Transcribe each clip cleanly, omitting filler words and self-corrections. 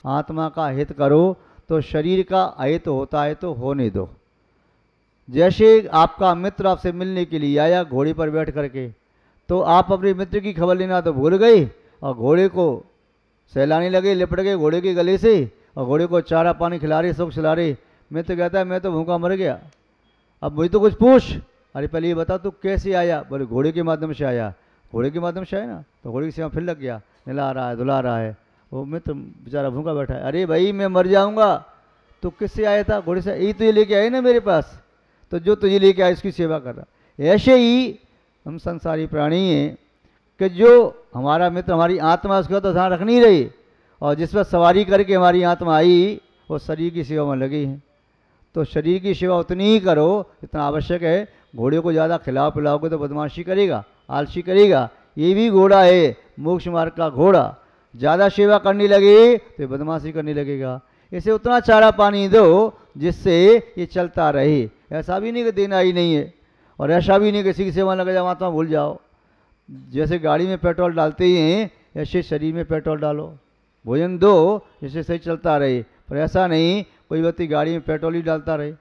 आत्मा का हित करो तो शरीर का अहित होता है तो होने दो। जैसे आपका मित्र आपसे मिलने के लिए आया घोड़े पर बैठ करके, तो आप अपने मित्र की खबर लेना तो भूल गए और घोड़े को सहलाने लगे, लिपट गए घोड़े के गले से और घोड़े को चारा पानी खिला रहे, सब खिला रहे। मित्र कहता है मैं तो भूखा मर गया, अब मुझे तो कुछ पूछ। अरे पहले ये बता तू कैसे आया? बोले घोड़े के माध्यम से आया। घोड़े के माध्यम से आया ना, तो घोड़े की सेवा फिर लग गया, नहला रहा है धुला रहा है। वो मित्र बेचारा भूखा बैठा है। अरे भाई मैं मर जाऊंगा, तो किससे आया था? घोड़े से। यही तुझे लेके आए ना मेरे पास, तो जो तुझे लेके आया इसकी सेवा कर रहा। ऐसे ही हम संसारी प्राणी हैं कि जो हमारा मित्र हमारी आत्मा उसका तो ध्यान रख नहीं रही, और जिस पर सवारी करके हमारी आत्मा आई वो शरीर की सेवा में लगी है। तो शरीर की सेवा उतनी ही करो जितना आवश्यक है। घोड़े को ज़्यादा खिलाओ पिलाओगे तो बदमाशी करेगा, आलसी करेगा। ये भी घोड़ा है, मोक्ष मार्ग का घोड़ा। ज़्यादा सेवा करने लगे तो बदमाशी करने लगेगा। इसे उतना चारा पानी दो जिससे ये चलता रहे। ऐसा भी नहीं कि देना ही नहीं है, और ऐसा भी नहीं किसी की सेवा लग जाओ आत्मा भूल जाओ। जैसे गाड़ी में पेट्रोल डालते ही हैं ऐसे शरीर में पेट्रोल डालो, भोजन दो जिससे सही चलता रहे। पर ऐसा नहीं कोई व्यक्ति गाड़ी में पेट्रोल ही डालता रहे,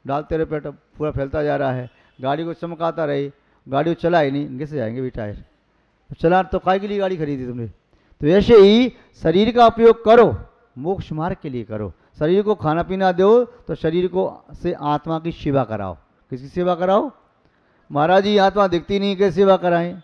डालते रहे, पेट्रोल पूरा फैलता जा रहा है, गाड़ी को चमकाता रहे, गाड़ी को चला ही नहीं, घिस जाएंगे भी टायर। चला तो काय के लिए गाड़ी खरीदी तुमने? तो ऐसे ही शरीर का उपयोग करो, मोक्ष मार्ग के लिए करो। शरीर को खाना पीना दो तो शरीर को से आत्मा की सेवा कराओ। किसकी सेवा कराओ? महाराज जी आत्मा दिखती नहीं, कैसे सेवा कराएं?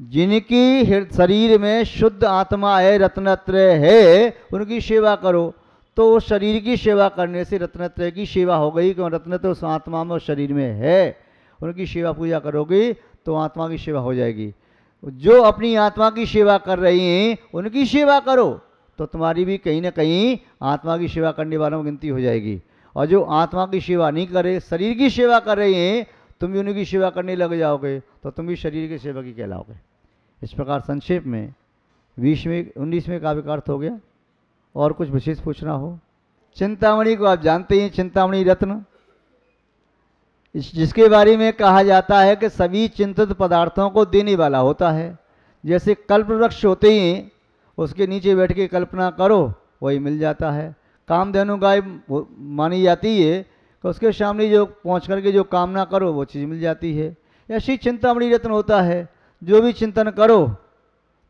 जिनकी शरीर में शुद्ध आत्मा है, रत्नत्रय है, उनकी सेवा करो। तो उस शरीर की सेवा करने से रत्नत्रय की सेवा हो गई, क्यों? रत्नत्रय उस आत्मा में उस शरीर में है। उनकी सेवा पूजा करोगे तो आत्मा की सेवा हो जाएगी। जो अपनी आत्मा की सेवा कर रही हैं उनकी सेवा करो तो तुम्हारी भी कहीं ना कहीं आत्मा की सेवा करने वालों में गिनती हो जाएगी। और जो आत्मा की सेवा नहीं करे, शरीर की सेवा कर रही हैं, तुम भी उनकी सेवा करने लग जाओगे तो तुम भी शरीर की सेवा की कहलाओगे। इस प्रकार संक्षेप में 19वें काव्य का अर्थ हो गया। और कुछ विशेष पूछना हो? चिंतामणि को आप जानते हैं, चिंतामणि रत्न, जिसके बारे में कहा जाता है कि सभी चिंतित पदार्थों को देने वाला होता है। जैसे कल्प वृक्ष होते हैं, उसके नीचे बैठ के कल्पना करो वही मिल जाता है। कामधेनु गाय मानी जाती है कि उसके सामने जो पहुँच करके जो कामना करो वो चीज़ मिल जाती है। ऐसी चिंतामणि रत्न होता है, जो भी चिंतन करो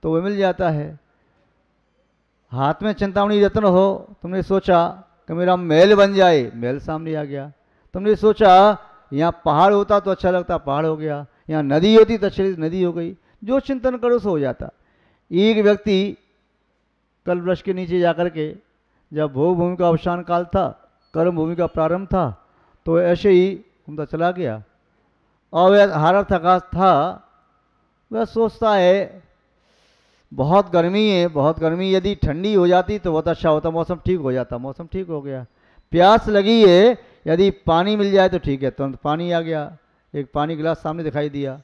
तो वह मिल जाता है। हाथ में चिंतामणि रत्न हो, तुमने सोचा कि मेरा महल बन जाए, महल सामने आ गया। तुमने सोचा यहाँ पहाड़ होता तो अच्छा लगता, पहाड़ हो गया। यहाँ नदी होती तो अच्छी नदी हो गई। जो चिंतन करो सो हो जाता। एक व्यक्ति कल्प वृक्ष के नीचे जाकर के, जब भोग भूमि का अवसान काल था, कर्म भूमि का प्रारंभ था, तो ऐसे ही घूमता चला गया। और वह हारा थका था, वह सोचता है बहुत गर्मी है, बहुत गर्मी, यदि ठंडी हो जाती तो बहुत अच्छा होता, मौसम ठीक हो जाता। मौसम ठीक हो गया। प्यास लगी है, यदि पानी मिल जाए तो ठीक है, तुरंत पानी आ गया, एक पानी गिलास सामने दिखाई दिया।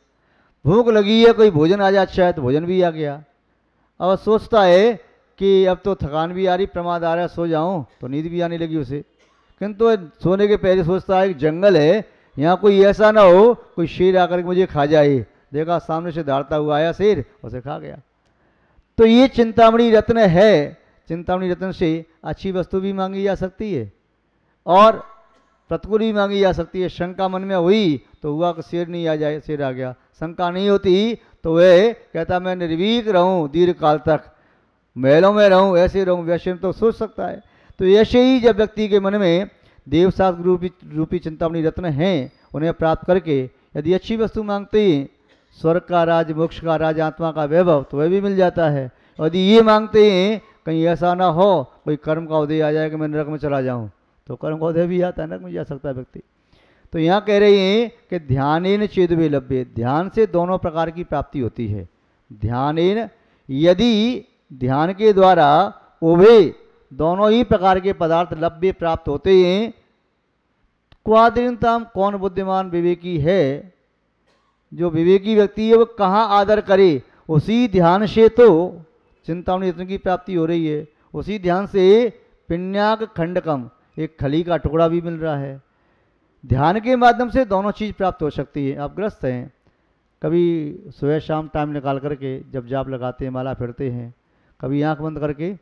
भूख लगी है, कोई भोजन आ जाए अच्छा है, तो भोजन भी आ गया। अब सोचता है कि अब तो थकान भी आ रही, प्रमाद आ रहा है, सो जाऊं, तो नींद भी आने लगी उसे। किंतु सोने के पहले सोचता है कि जंगल है, यहाँ कोई ऐसा ना हो कोई शेर आकर के मुझे खा जाए। देखा सामने से दौड़ता हुआ आया शेर, उसे खा गया। तो ये चिंतामणि रत्न है। चिंतामणि रत्न से अच्छी वस्तु भी मांगी जा सकती है और प्रतिकूल भी मांगी जा सकती है। शंका मन में हुई तो हुआ कि शेर नहीं आ जाए, शेर आ गया। शंका नहीं होती तो वह कहता मैं निर्भीक रहूं दीर्घ काल तक, महलों में रहूं, ऐसे रहूं, वैसे तो सोच सकता है। तो ऐसे ही जब व्यक्ति के मन में देवशास्त्र रूपी चिंतामणि रत्न हैं, उन्हें प्राप्त करके यदि अच्छी वस्तु मांगते हैं, स्वर्ग का राज, मोक्ष का राज, आत्मा का वैभव, तो वह भी मिल जाता है। यदि ये मांगते हैं कहीं ऐसा ना हो कोई कर्म का उदय आ जाए कि मैं नरक में चला जाऊं, तो कर्म का उदय भी आता है, नरक में जा सकता है व्यक्ति। तो यहाँ कह रहे हैं कि ध्यानेन चेदवे लभ्य, ध्यान से दोनों प्रकार की प्राप्ति होती है। ध्यानेन, यदि ध्यान के द्वारा उभे दोनों ही प्रकार के पदार्थ लभ्य प्राप्त होते हैं, क्वादीनताम, कौन बुद्धिमान विवेकी है? जो विवेकी व्यक्ति है वो कहाँ आदर करे? उसी ध्यान से तो चिंतामणि रत्न की प्राप्ति हो रही है। उसी ध्यान से पिण्याक खंडकम, एक खली का टुकड़ा भी मिल रहा है। ध्यान के माध्यम से दोनों चीज़ प्राप्त हो सकती है। आप ग्रस्त हैं, कभी सुबह शाम टाइम निकाल करके जब जाप लगाते हैं, माला फिरते हैं, कभी आंख बंद करके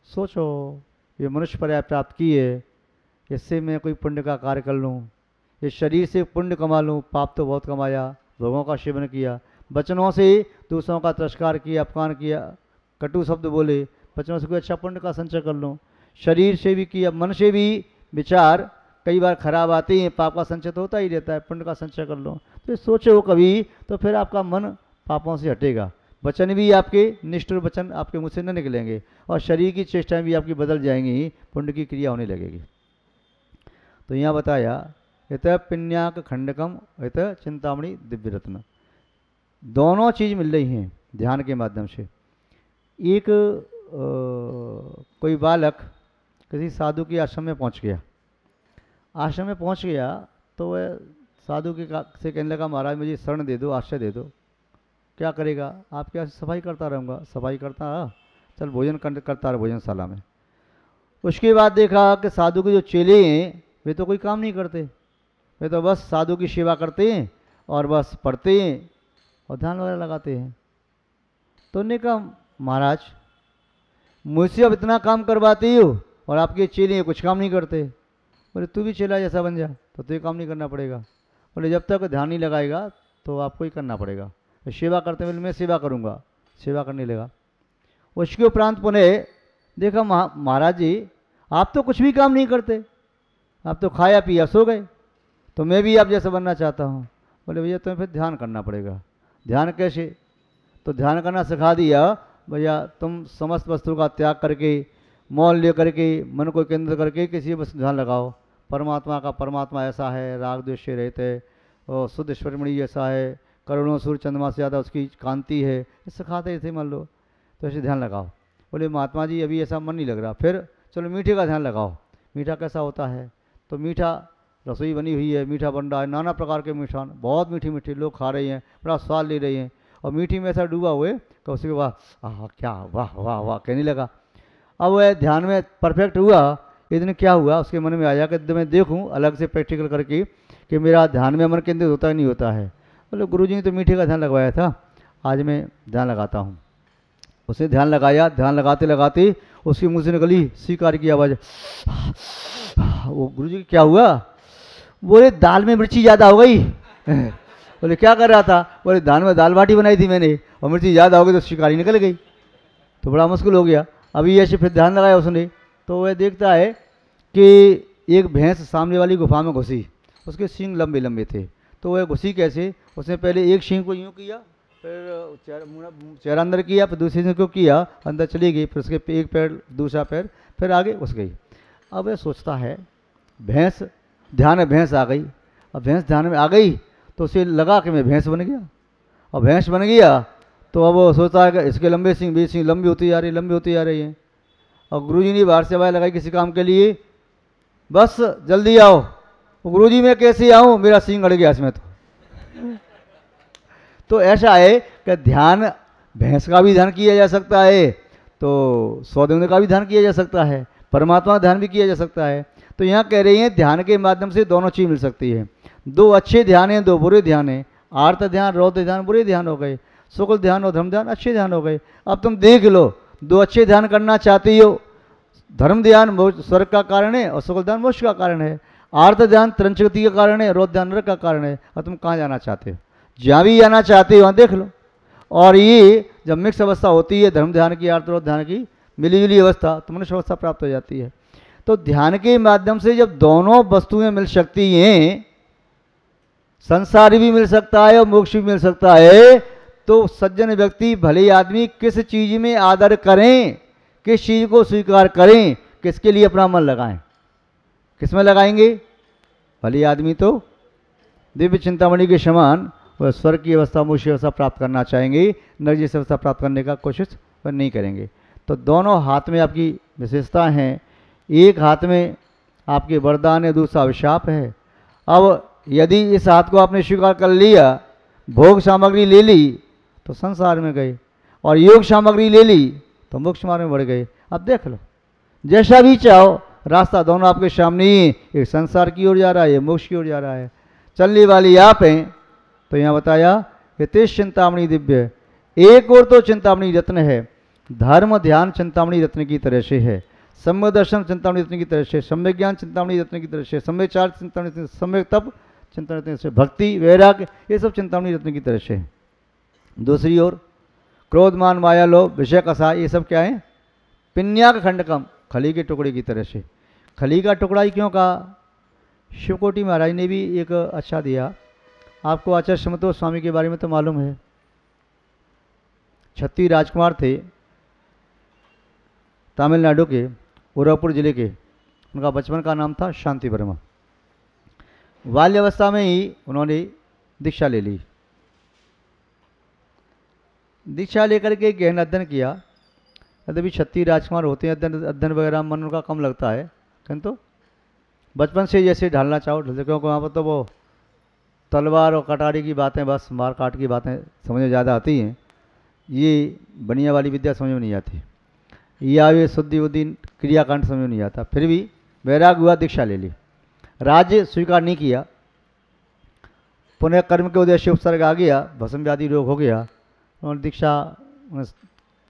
सोचो, ये मनुष्य पर्याय प्राप्त की है, इससे मैं कोई पुण्य का कार्य कर लूँ, इस शरीर से पुण्य कमा लूँ, पाप तो बहुत कमाया, भोगों का सेवन किया, वचनों से दूसरों का तिरस्कार किया, अपमान किया, कटु शब्द बोले, वचनों से कोई अच्छा पुण्य का संचय कर लूँ। शरीर से भी किया, मन से भी विचार कई बार खराब आते हैं, पाप का संचय तो होता ही रहता है, पुण्य का संचय कर लो। तो ये सोचो कभी, तो फिर आपका मन पापों से हटेगा, वचन भी आपके निष्ठुर वचन आपके मुँह से न निकलेंगे, और शरीर की चेष्टाएं भी आपकी बदल जाएंगी, पुण्य की क्रिया होने लगेगी। तो यहाँ बताया इत पिन्याक खंडकम इत चिंतामणि दिव्य रत्न, दोनों चीज़ मिल रही हैं ध्यान के माध्यम से। एक कोई बालक किसी साधु के आश्रम में पहुंच गया, आश्रम में पहुंच गया तो वह साधु के से कहने लगा, महाराज मुझे शरण दे दो, आश्रय दे दो। क्या करेगा? आपके यहाँ सफाई करता रहूँगा। सफाई करता, चल भोजन करता रहा भोजनशाला में। उसके बाद देखा कि साधु के जो चेले हैं वे तो कोई काम नहीं करते, वे तो बस साधु की सेवा करते हैं और बस पढ़ते हैं और ध्यान वगैरह लगाते हैं। तो उन्होंने कहा, महाराज मुझसे अब इतना काम करवाती हो और आपके चेले कुछ काम नहीं करते। बोले तू भी चेला जैसा बन जा, तो तुझे काम नहीं करना पड़ेगा। बोले जब तक ध्यान नहीं लगाएगा तो आपको ही करना पड़ेगा। सेवा करते बोले मैं सेवा करूँगा, सेवा करने लगा। उसके उपरांत पुनः देखा, महाराज जी आप तो कुछ भी काम नहीं करते, आप तो खाया पिया सो गए, तो मैं भी आप जैसा बनना चाहता हूँ। बोले भैया तुम्हें फिर ध्यान करना पड़ेगा। ध्यान कैसे? तो ध्यान करना सिखा दिया, भैया तुम समस्त वस्तु का त्याग करके, मौन ले करके, मन को केंद्र करके किसी वस्तु ध्यान लगाओ। परमात्मा का परमात्मा ऐसा है, राग द्वेष से रहते है, और शुद्ध ईश्वरमणि जैसा है, करोड़ों सूर्य चंद्रमा से ज़्यादा उसकी कांति है, सिखाते थे मान लो। तो ऐसे ध्यान लगाओ। बोले महात्मा जी अभी ऐसा मन नहीं लग रहा। फिर चलो मीठे का ध्यान लगाओ। मीठा कैसा होता है? तो मीठा रसोई बनी हुई है, मीठा बन रहा है, नाना प्रकार के मिठान, बहुत मीठी मीठी लोग खा रहे हैं, बड़ा स्वाद ले रहे हैं, और मीठी में ऐसा डूबा हुए तो उसके बाद आह क्या वाह वाह वाह कहने लगा। अब वह ध्यान में परफेक्ट हुआ। इतने क्या हुआ, उसके मन में आया कि मैं देखूं अलग से प्रैक्टिकल करके कि मेरा ध्यान में मन केंद्रित होता है नहीं होता है। बोले गुरुजी ने तो मीठे का ध्यान लगवाया था, आज मैं ध्यान लगाता हूँ। उसने ध्यान लगाया, ध्यान लगाते लगाते उसके मुँह से निकली सीकार की आवाज़। वो गुरुजी क्या हुआ? बोले दाल में मिर्ची ज़्यादा हो गई। बोले क्या कर रहा था? बोले दाल में दाल बाटी बनाई थी मैंने और मिर्ची ज़्यादा हो गई तो शिकारी निकल गई, तो बड़ा मुश्किल हो गया। अभी ऐसे फिर ध्यान लगाया उसने, तो वह देखता है कि एक भैंस सामने वाली गुफा में घुसी, उसके सींग लंबे लंबे थे। तो वह घुसी कैसे? उसने पहले एक सींग को यूँ किया, फिर चेहरा अंदर किया, फिर दूसरे सींग को किया, अंदर चली गई, फिर उसके एक पैर दूसरा पैर, फिर आगे घुस गई। अब वह सोचता है भैंस, ध्यान में भैंस आ गई। अब भैंस ध्यान में आ गई तो उसे लगा कि मैं भैंस बन गया, और भैंस बन गया तो अब वो सोचता है कि इसके लंबे सींग, बीच सींग लंबी होती जा रही, लंबी होती जा रही है। और गुरुजी ने बाहर से आवाज़ लगाई किसी काम के लिए, बस जल्दी आओ। गुरुजी मैं कैसे आऊँ, मेरा सींग अड़ गया इसमें। तो ऐसा है कि ध्यान, भैंस का भी ध्यान किया जा सकता है, तो सौदेव का भी ध्यान किया जा सकता है, परमात्मा का ध्यान भी किया जा सकता है। तो यहाँ कह रही हैं ध्यान के माध्यम से दोनों चीज़ मिल सकती है। दो अच्छे ध्यान हैं, दो बुरे ध्यान हैं। आर्त ध्यान, रौद्र ध्यान बुरे ध्यान हो गए, शुक्ल ध्यान और धर्म ध्यान अच्छे ध्यान हो गए। अब तुम देख लो, दो अच्छे ध्यान करना चाहती हो, धर्म ध्यान स्वर्ग का कारण है और शुक्ल ध्यान मोक्ष का कारण है, आर्त ध्यान त्रंचगति का कारण है, रौद्र ध्यान नरक का कारण है। और तुम कहाँ जाना चाहते हो? जहाँ भी जाना चाहते हो वहाँ देख लो। और ये जब मिक्स अवस्था होती है, धर्म ध्यान की, आर्त ध्यान की मिली जुली अवस्था, तो मनुष्य अवस्था प्राप्त हो जाती है। तो ध्यान के माध्यम से जब दोनों वस्तुएं मिल सकती हैं, संसार भी मिल सकता है और मोक्ष भी मिल सकता है, तो सज्जन व्यक्ति, भले आदमी किस चीज में आदर करें, किस चीज को स्वीकार करें, किसके लिए अपना मन लगाएं। किस में लगाएंगे? भले आदमी तो दिव्य चिंतामणि के समान वह स्वर्ग की अवस्था, मोक्ष की अवस्था प्राप्त करना चाहेंगे, नरक जैसी अवस्था प्राप्त करने का कोशिश वह नहीं करेंगे। तो दोनों हाथ में आपकी विशेषता हैं। एक हाथ में आपके वरदान है, दूसरा अभिशाप है। अब यदि इस हाथ को आपने स्वीकार कर लिया, भोग सामग्री ले ली तो संसार में गए, और योग सामग्री ले ली तो मोक्ष मार्ग में बढ़ गए। अब देख लो, जैसा भी चाहो रास्ता दोनों आपके सामने ही, एक संसार की ओर जा रहा है, ये मोक्ष की ओर जा रहा है, चलने वाली आप हैं। तो यहाँ बताया कि तेज चिंतामणि दिव्य, एक और तो चिंतामणि रत्न है, धर्म ध्यान चिंतामणि रत्न की तरह से है, सम्यक दर्शन चिंतामणि रत्न की तरह से, सम्यक ज्ञान चिंतामणि रत्न की तरह से, सम्यक चार चिंतामणि रत्न, सम्यक तप चिंतामणि रत्न से, भक्ति वैराग्य ये सब चिंतामणि रत्न की तरह से। दूसरी ओर क्रोध मान माया लोभ विषय कसा ये सब क्या है? पिन्याक खंडकम, खली के टुकड़े की तरह से। खली का टुकड़ा ही क्यों कहा? शिवकोटि महाराज ने भी एक अच्छा दिया। आपको आचार्य समतोष स्वामी के बारे में तो मालूम है, छत्तीस राजकुमार थे तमिलनाडु के उदयपुर जिले के। उनका बचपन का नाम था शांति वर्मा। बाल्यावस्था में ही उन्होंने दीक्षा ले ली। दीक्षा लेकर के गहन अध्ययन किया। यद्यपि 36 राजकुमार होते हैं, अध्ययन वगैरह मन उनका कम लगता है, किंतु बचपन से जैसे ढालना चाहो ढलते, क्योंकि वहाँ पर तो वो तलवार और कटारी की बातें, बस मार काट की बातें समझ में ज़्यादा आती हैं। ये बनिया वाली विद्या समझ में नहीं आती, या वे शुद्धि उद्धि क्रियाकांड समझ में नहीं आता। फिर भी वैराग हुआ, दीक्षा ले ली। राज्य स्वीकार नहीं किया, पुनः कर्म के उद्देश्य उपसर्ग आ गया, भस्म व्याधि रोग हो गया। उन्होंने दीक्षा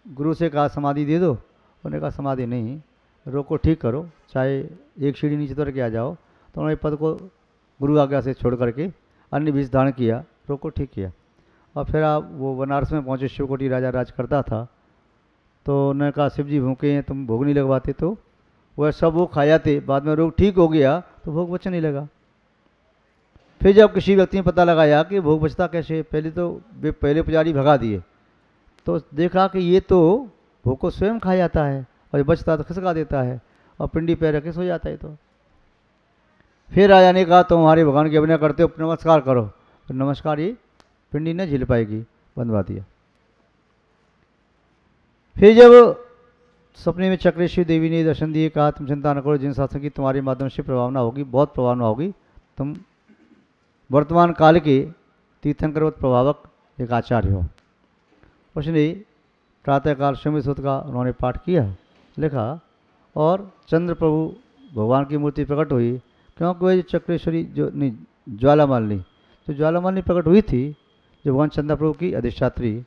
गुरु से कहा समाधि दे दो, उन्होंने कहा समाधि नहीं, रोग को ठीक करो, चाहे एक सीढ़ी नीचे उतर के आ जाओ। तो उन्होंने पद को गुरु आज्ञा से छोड़ करके अन्य बीज धारण किया, रोग को ठीक किया। और फिर आप वो बनारस में पहुँचे, शिवकोटि राजा राज करता था। तो उन्होंने कहा शिव जी भूखे हैं, तुम भोग नहीं लगवाते, तो वह सब वो खा जाते। बाद में रोग ठीक हो गया तो भोग बचने नहीं लगा। फिर जब किसी व्यक्ति ने पता लगाया कि भोग बचता कैसे, पहले पुजारी भगा दिए, तो देखा कि ये तो भोग को स्वयं खा जाता है और बचता तो खिसका देता है और पिंडी पैर रखे सो जाता है। तो फिर राजा ने कहा तुम्हारे भगवान की अभिनय करते हो, नमस्कार करो। तो नमस्कार ये पिंडी न झेल पाएगी, बंधवा दिया। फिर जब सपने में चक्रेश्वरी देवी ने दर्शन दिए, कहा तुम चिंता न करो, जिन शासन की तुम्हारे माध्यम से प्रभावना होगी, बहुत प्रभावना होगी, तुम वर्तमान काल के तीर्थंकरवत प्रभावक एक आचार्य हो। उसने प्रातःकाल शिव सूत्र का उन्होंने पाठ किया, लिखा, और चंद्र प्रभु भगवान की मूर्ति प्रकट हुई। क्योंकि वह चक्रेश्वरी जो नहीं ज्वालामालिनी, तो ज्वालामालिनी प्रकट हुई थी जो भगवान चंद्र प्रभु की अधिष्ठात्री।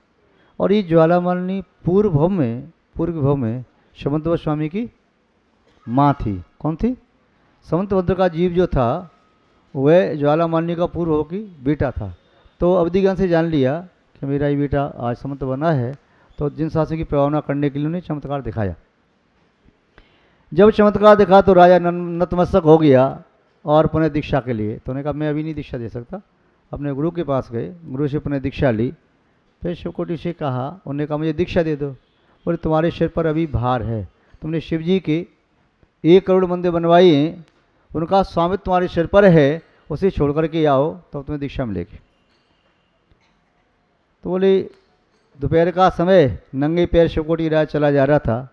और ये ज्वालामालिनी पूर्व भव में समंतभद्र स्वामी की माँ थी। कौन थी? समंतभद्र का जीव जो था वह ज्वालामालिनी का पूर्व भव की बेटा था। तो अवधिगण से जान लिया कि मेरा ये बेटा आज समंत बना है, तो जिन शासन की प्रभावना करने के लिए उन्हें चमत्कार दिखाया। जब चमत्कार दिखा तो राजा नतमस्तक हो गया और पुनः दीक्षा के लिए। तो उन्होंने कहा मैं अभी नहीं दीक्षा दे सकता। अपने गुरु के पास गए, गुरु से पुनः दीक्षा ली। फिर शिवकोटि से कहा, उन्होंने कहा मुझे दीक्षा दे दो। बोले तुम्हारे सिर पर अभी भार है, तुमने शिव जी के 1 करोड़ मंदिर बनवाए हैं, उनका स्वामित्व तुम्हारे सिर पर है, उसे छोड़ करके आओ तो तुम्हें दीक्षा मिलेगी। तो बोले दोपहर का समय, नंगे पैर शिवकोटि राज चला जा रहा था,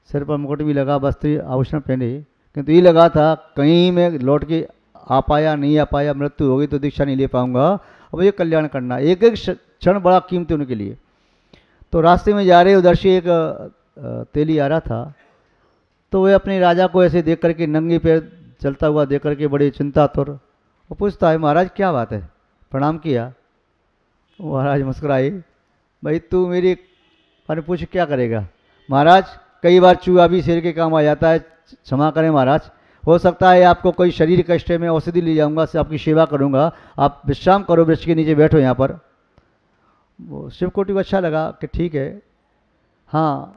सिर पर मुकुट भी लगा, वस्त्र आभूषण पहने, किंतु ये लगा था कहीं मैं लौट के आ पाया नहीं आ पाया, मृत्यु हो गई तो दीक्षा नहीं ले पाऊंगा। अब ये कल्याण करना, एक एक क्षण बड़ा कीमती उनके लिए। तो रास्ते में जा रहे उधर से एक तेली आ रहा था, तो वह अपने राजा को ऐसे देख करके नंगे पैर चलता हुआ देख करके बड़ी चिंतातुर वो पूछता है महाराज क्या बात है? प्रणाम किया। महाराज मुस्कुराए, भाई तू मेरी अरे पूछ क्या करेगा? महाराज कई बार चूहा भी शेर के काम आ जाता है, क्षमा करें महाराज, हो सकता है आपको कोई शरीर कष्ट है, मैं औषधि ले जाऊंगा, से आपकी सेवा करूंगा, आप विश्राम करो, वृक्ष के नीचे बैठो यहाँ पर। वो शिवकोटि को अच्छा लगा कि ठीक है, हाँ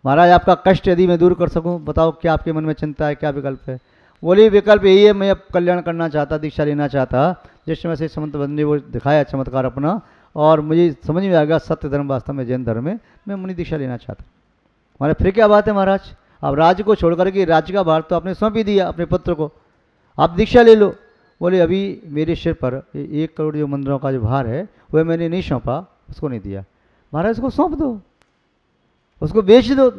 महाराज आपका कष्ट यदि मैं दूर कर सकूं, बताओ क्या आपके मन में चिंता है, क्या विकल्प है? बोली विकल्प यही है, मैं अब कल्याण करना चाहता, दीक्षा लेना चाहता। जिस समय से समंतभद्र ने वो दिखाया चमत्कार अपना, और मुझे समझ में आ गया सत्य धर्म वास्तव में जैन धर्म है, मैं मुनि दीक्षा लेना चाहता। हमारे फिर क्या बात है महाराज, अब राज्य को छोड़ करके, राज्य का भार तो आपने सौंप ही दिया अपने पुत्र को, आप दीक्षा ले लो। बोले अभी मेरे सिर पर 1 करोड़ जो मंदिरों का जो भार है वह मैंने नहीं सौंपा, उसको नहीं दिया। महाराज उसको सौंप दो, उसको बेच दो,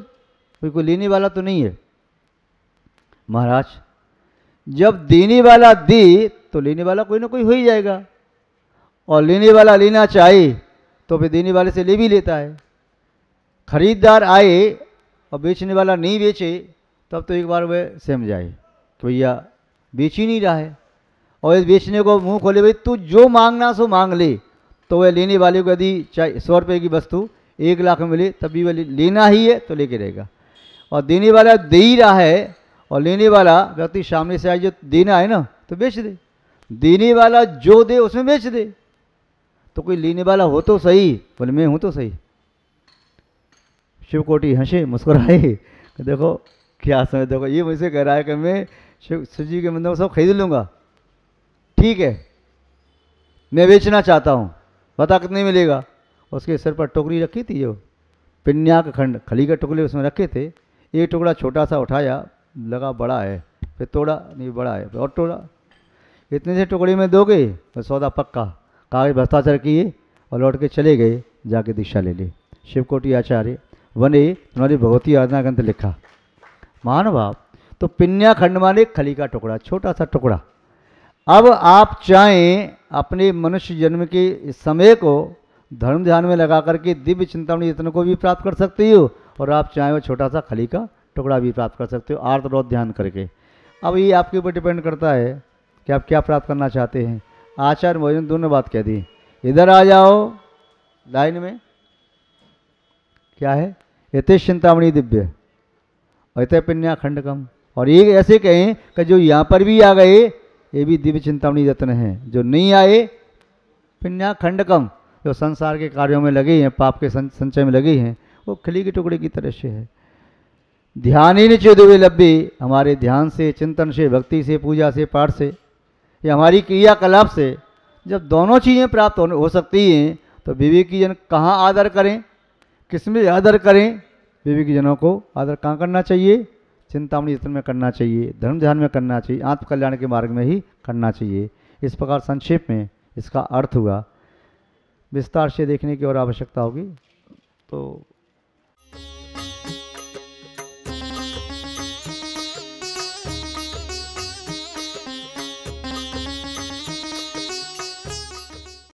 कोई लेने वाला तो नहीं है। महाराज जब देने वाला दे तो लेने वाला कोई ना कोई हो ही जाएगा, और लेने वाला लेना चाहे तो फिर देने वाले से ले भी लेता है। खरीदार आए और बेचने वाला नहीं बेचे तब तो एक बार वह सहम जाए कि भैया बेच ही नहीं रहा है, और इस बेचने को मुंह खोले भाई तू जो मांगना सो मांग ले, तो वह लेने वाले को यदि चाहे 100 रुपये की वस्तु 1 लाख में मिले तब भी वह लेना ही है तो लेके रहेगा। और देने वाला दे ही रहा है और लेने वाला व्यक्ति सामने से आए जो देना है ना तो बेच दे, देने वाला जो दे उसमें बेच दे। तो कोई लेने वाला हो तो सही, बोले मैं हूं तो सही। शिवकोटि हंसे मुस्कुराए कि देखो क्या समझ, देखो ये मुझसे कह रहा है कि मैं शिव जी के मंदिर को सब खरीद लूँगा, ठीक है मैं बेचना चाहता हूँ, बता कितने मिलेगा। उसके सिर पर टोकरी रखी थी, जो पिन्याक खंड खली के टुकड़े उसमें रखे थे। एक टुकड़ा छोटा सा उठाया, लगा बड़ा है, फिर तोड़ा नहीं बड़ा है, फिर और तोड़ा। इतने से टुकड़े में दोगे तो सौदा पक्का। कागज भ्रष्टाचार किए और लौट के चले गए, जाके दीक्षा ले ली। शिवकोटि आचार्य वने तुम्हारी भगवती आराधना ग्रंथ लिखा। महानुभाव, तो पिन्या खंड माने खली का टुकड़ा, छोटा सा टुकड़ा। अब आप चाहें अपने मनुष्य जन्म के इस समय को धर्म ध्यान में लगा करके दिव्य चिंतामणि यत्न को भी प्राप्त कर सकते हो, और आप चाहें वो छोटा सा खली का टुकड़ा भी प्राप्त कर सकते हो आर्तरोध ध्यान करके। अब ये आपके ऊपर डिपेंड करता है कि आप क्या प्राप्त करना चाहते हैं। आचार्य भोजन दोनों बात कह दी। इधर आ जाओ लाइन में, क्या है यथेश चिंतामणि दिव्य अतः पिन्या खंडकम। और ये ऐसे कहें कि जो यहाँ पर भी आ गए ये भी दिव्य चिंतामणि यत्न है, जो नहीं आए पिन्या खंडकम, जो संसार के कार्यों में लगे हैं, पाप के संचय में लगे हैं, वो खली के टुकड़े की तरह से है। ध्यान ही निचेदुवे लब्बे, हमारे ध्यान से, चिंतन से, भक्ति से, पूजा से, पाठ से, या हमारी क्रियाकलाप से जब दोनों चीज़ें प्राप्त हो सकती हैं तो विवेकी जन कहाँ आदर करें, किसमें आदर करें। विवेकी जनों को आदर कहाँ करना चाहिए, चिंतामणि यत्न में करना चाहिए, धर्म ध्यान में करना चाहिए, आत्म कल्याण के मार्ग में ही करना चाहिए। इस प्रकार संक्षेप में इसका अर्थ हुआ। विस्तार से देखने की और आवश्यकता होगी तो